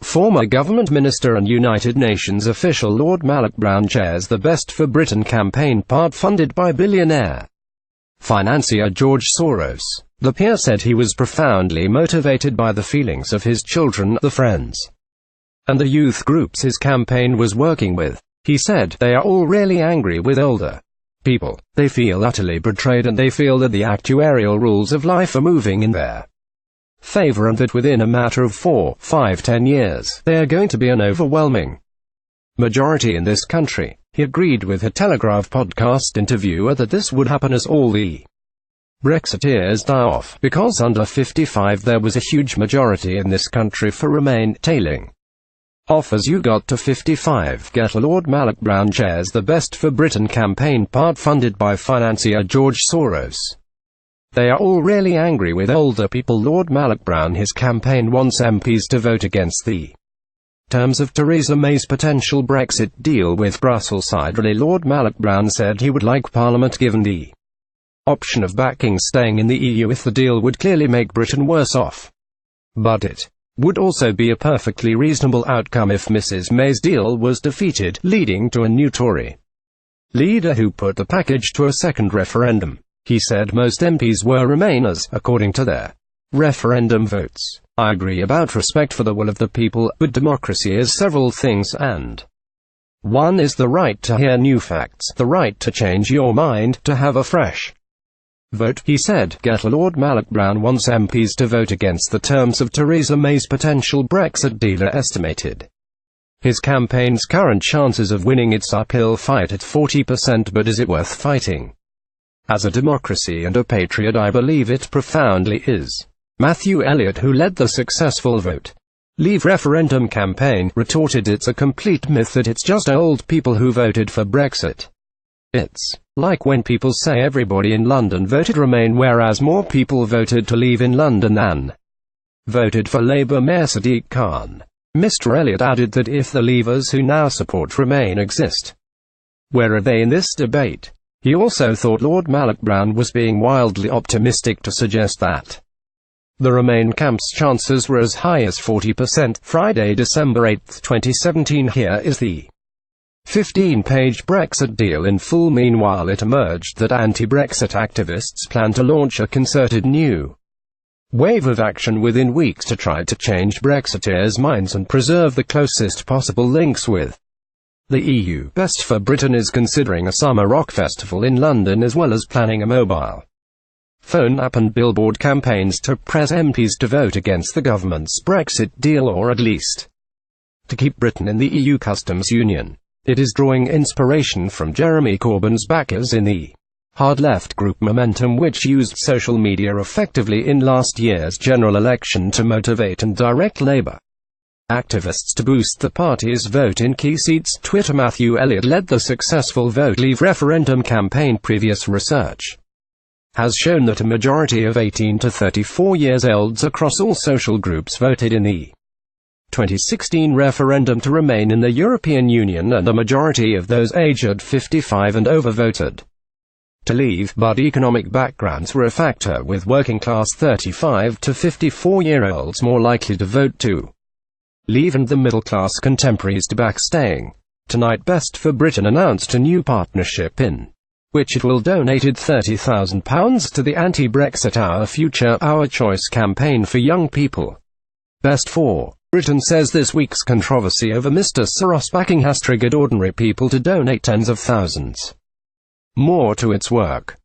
Former government minister and United Nations official Lord MallochBrown chairs the Best for Britain campaign, part funded by billionaire financier George Soros. The peer said he was profoundly motivated by the feelings of his children, the friends, and the youth groups his campaign was working with. He said, "They are all really angry with older people. They feel utterly betrayed and they feel that the actuarial rules of life are moving in their favor and that within a matter of 4, 5, 10 years, they are going to be an overwhelming majority in this country." He agreed with a Telegraph podcast interviewer that this would happen as all the brexiteers die off, because under 55 there was a huge majority in this country for Remain, tailing off as you got to 55. Lord MallochBrown chairs the Best for Britain campaign, part funded by financier George Soros. They are all really angry with older people. Lord MallochBrown, his campaign wants MPs to vote against the terms of Theresa May's potential Brexit deal with Brussels. Lord MallochBrown said he would like Parliament given the option of backing staying in the EU if the deal would clearly make Britain worse off. But it would also be a perfectly reasonable outcome if Mrs May's deal was defeated, leading to a new Tory leader who put the package to a second referendum. He said most MPs were Remainers, according to their referendum votes. "I agree about respect for the will of the people, but democracy is several things, and one is the right to hear new facts, the right to change your mind, to have a fresh vote," he said. Lord MallochBrown wants MPs to vote against the terms of Theresa May's potential Brexit deal are estimated. His campaign's current chances of winning its uphill fight at 40%, but is it worth fighting? "As a democracy and a patriot, I believe it profoundly is." Matthew Elliott, who led the successful Vote Leave referendum campaign, retorted it's a complete myth that it's just old people who voted for Brexit. It's like when people say everybody in London voted Remain, whereas more people voted to leave in London than voted for Labour Mayor Sadiq Khan. Mr. Elliott added that if the Leavers who now support Remain exist, where are they in this debate? He also thought Lord MallochBrown was being wildly optimistic to suggest that the Remain camp's chances were as high as 40%. Friday, December 8, 2017. Here is the 15-page Brexit deal in full. Meanwhile, it emerged that anti-Brexit activists plan to launch a concerted new wave of action within weeks to try to change Brexiteers' minds and preserve the closest possible links with the EU. Best for Britain is considering a summer rock festival in London, as well as planning a mobile phone app and billboard campaigns to press MPs to vote against the government's Brexit deal, or at least to keep Britain in the EU customs union. It is drawing inspiration from Jeremy Corbyn's backers in the hard-left group Momentum, which used social media effectively in last year's general election to motivate and direct Labour activists to boost the party's vote in key seats. Twitter. Matthew Elliott led the successful Vote Leave referendum campaign. Previous research has shown that a majority of 18 to 34 years olds across all social groups voted in the 2016 referendum to remain in the European Union, and a majority of those aged 55 and over voted to leave. But economic backgrounds were a factor, with working-class 35 to 54-year-olds more likely to vote to leave and the middle-class contemporaries to back staying. Tonight, Best for Britain announced a new partnership in which it will donated £30,000 to the anti-Brexit Our Future, Our Choice campaign for young people. Best for Britain says this week's controversy over Mr. Soros backing has triggered ordinary people to donate tens of thousands more to its work.